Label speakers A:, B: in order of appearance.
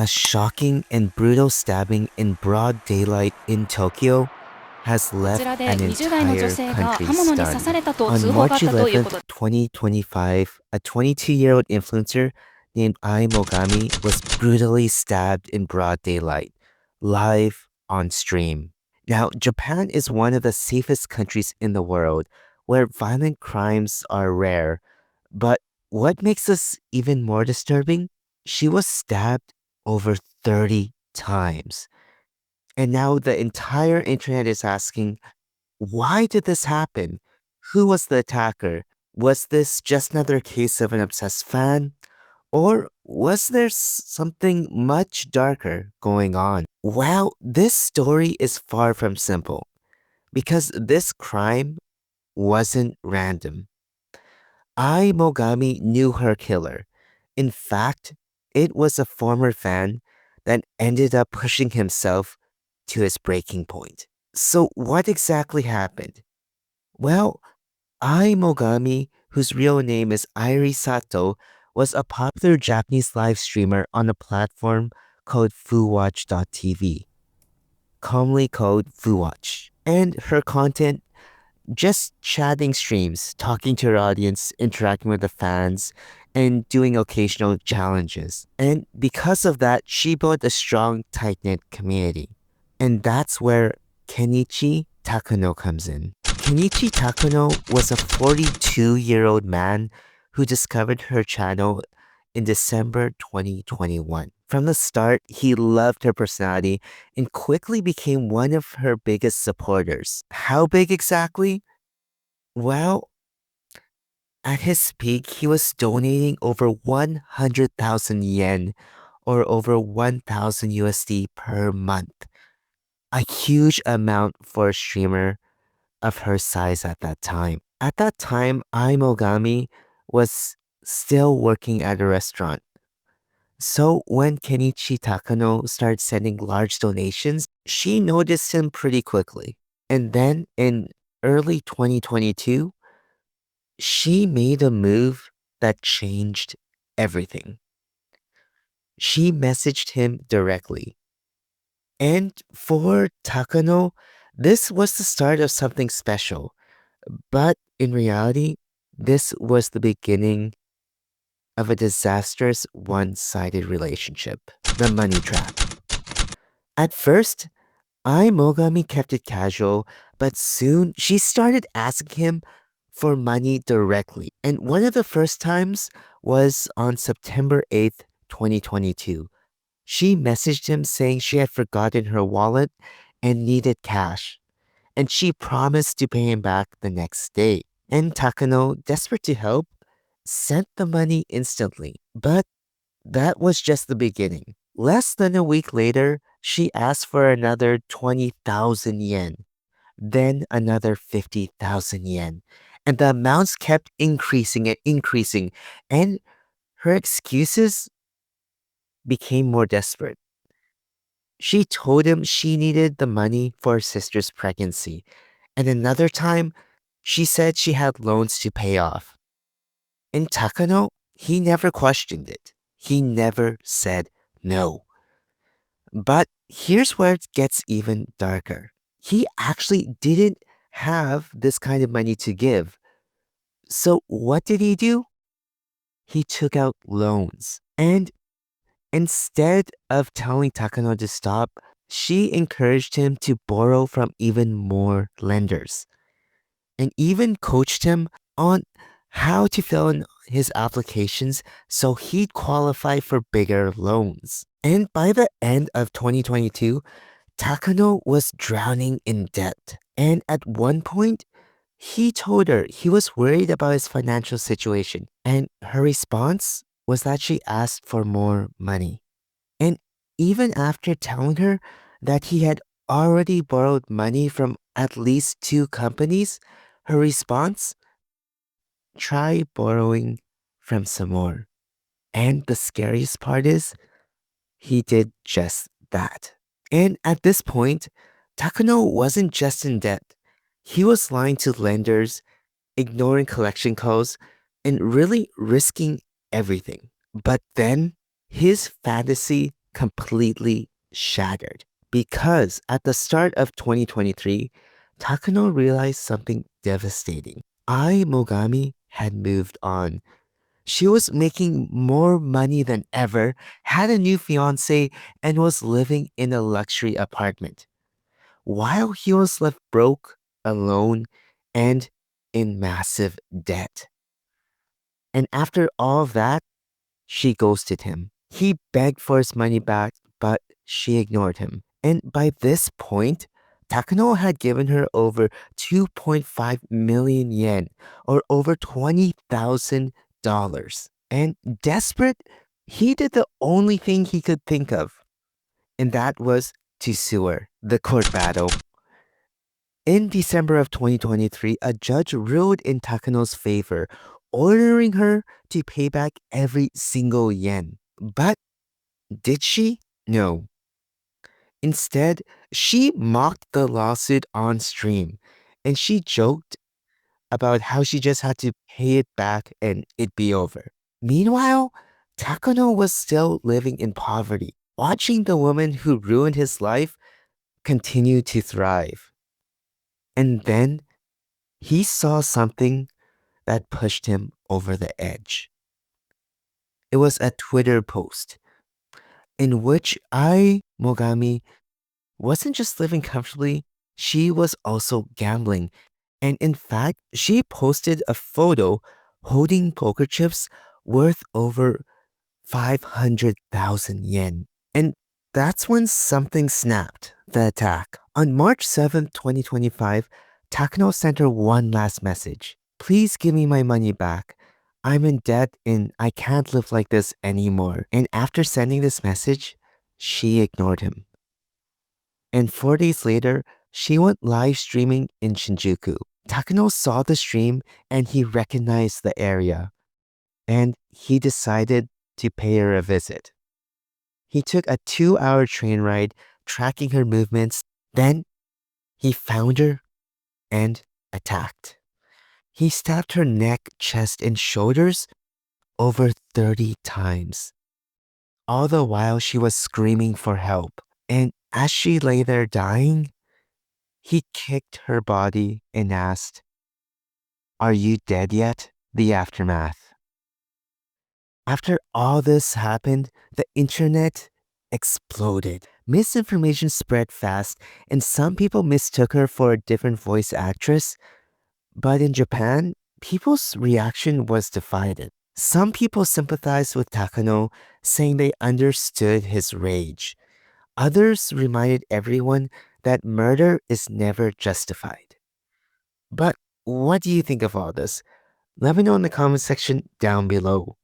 A: A shocking and brutal stabbing in broad daylight in Tokyo has
B: こち
A: left
B: らで
A: an
B: 20代の女
A: entire
B: 性が
A: country
B: 刃物に刺さ
A: stunned.
B: れたと
A: On
B: 通報があっ
A: March
B: たというこ
A: 11th,
B: と。
A: 2025, a 22-year-old influencer named Ai Mogami was brutally stabbed in broad daylight, live on stream. Now, Japan is one of the safest countries in the world where violent crimes are rare. But what makes this even more disturbing? She was stabbed over 30 times. And now the entire internet is asking, why did this happen? Who was the attacker? Was this just another case of an obsessed fan? Or was there something much darker going on? Well, this story is far from simple because this crime wasn't random. Ai Mogami knew her killer. In fact, it was a former fan that ended up pushing himself to his breaking point. So, what exactly happened? Well, Ai Mogami, whose real name is Airi Sato, was a popular Japanese live streamer on a platform called FuWatch.tv, commonly called FuWatch. And her content just chatting streams, talking to her audience, interacting with the fans, and doing occasional challenges. And because of that, she built a strong, tight knit community. And that's where Kenichi Takano comes in. Kenichi Takano was a 42-year-old man who discovered her channel in December 2021. From the start, he loved her personality and quickly became one of her biggest supporters. How big exactly? Well, at his peak, he was donating over 100,000 yen or over 1,000 USD per month. A huge amount for a streamer of her size at that time. At that time, Aimogami was still working at a restaurant. So when Kenichi Takano started sending large donations, she noticed him pretty quickly. And then in early 2022, she made a move that changed everything. She messaged him directly. And for Takano, this was the start of something special. But in reality, this was the beginning of a disastrous one-sided relationship, the money trap. At first, Mogami kept it casual, but soon she started asking him for money directly. And one of the first times was on September 8th, 2022. She messaged him saying she had forgotten her wallet and needed cash, and she promised to pay him back the next day. And Takano, desperate to help, sent the money instantly. But that was just the beginning. Less than a week later, she asked for another 20,000 yen, then another 50,000 yen. And the amounts kept increasing and increasing, and her excuses became more desperate. She told him she needed the money for her sister's pregnancy, and another time, she said she had loans to pay off. And Takano, he never questioned it. He never said no. But here's where it gets even darker. He actually didn't have this kind of money to give. So what did he do? He took out loans. And instead of telling Takano to stop, she encouraged him to borrow from even more lenders and even coached him on how to fill in his applications so he'd qualify for bigger loans. And by the end of 2022, Takano was drowning in debt. And at one point, he told her he was worried about his financial situation. And her response was that she asked for more money. And even after telling her that he had already borrowed money from at least two companies, her response, try borrowing from some more. And the scariest part is, he did just that. And at this point, Takano wasn't just in debt. He was lying to lenders, ignoring collection calls, and really risking everything. But then his fantasy completely shattered. Because at the start of 2023, Takano realized something devastating. Mogami had moved on. She was making more money than ever, had a new fiance, and was living in a luxury apartment, while he was left broke, alone, and in massive debt. And after all that, she ghosted him. He begged for his money back, but she ignored him. And by this point, Takano had given her over 2.5 million yen, or over $20,000. And desperate, he did the only thing he could think of, and that was to sue her. The court battle. In December of 2023, a judge ruled in Takano's favor, ordering her to pay back every single yen. But did she? No. Instead, she mocked the lawsuit on stream, and she joked about how she just had to pay it back and it'd be over. Meanwhile, Takano was still living in poverty, watching the woman who ruined his life continue to thrive. And then he saw something that pushed him over the edge. It was a Twitter post in which Mogami wasn't just living comfortably, she was also gambling. And in fact, she posted a photo holding poker chips worth over 500,000 yen. And that's when something snapped: the attack. On March 7th, 2025, Takano sent her one last message. Please give me my money back. I'm in debt and I can't live like this anymore. And after sending this message, she ignored him. And 4 days later, she went live streaming in Shinjuku. Takano saw the stream and he recognized the area. And he decided to pay her a visit. He took a 2-hour train ride, tracking her movements. Then he found her and attacked. He stabbed her neck, chest, and shoulders over 30 times. All the while she was screaming for help. And as she lay there dying, he kicked her body and asked, "Are you dead yet?" The aftermath. After all this happened, the internet exploded. Misinformation spread fast, and some people mistook her for a different voice actress. But in Japan, people's reaction was divided. Some people sympathized with Takano, saying they understood his rage. Others reminded everyone that murder is never justified. But what do you think of all this? Let me know in the comment section down below.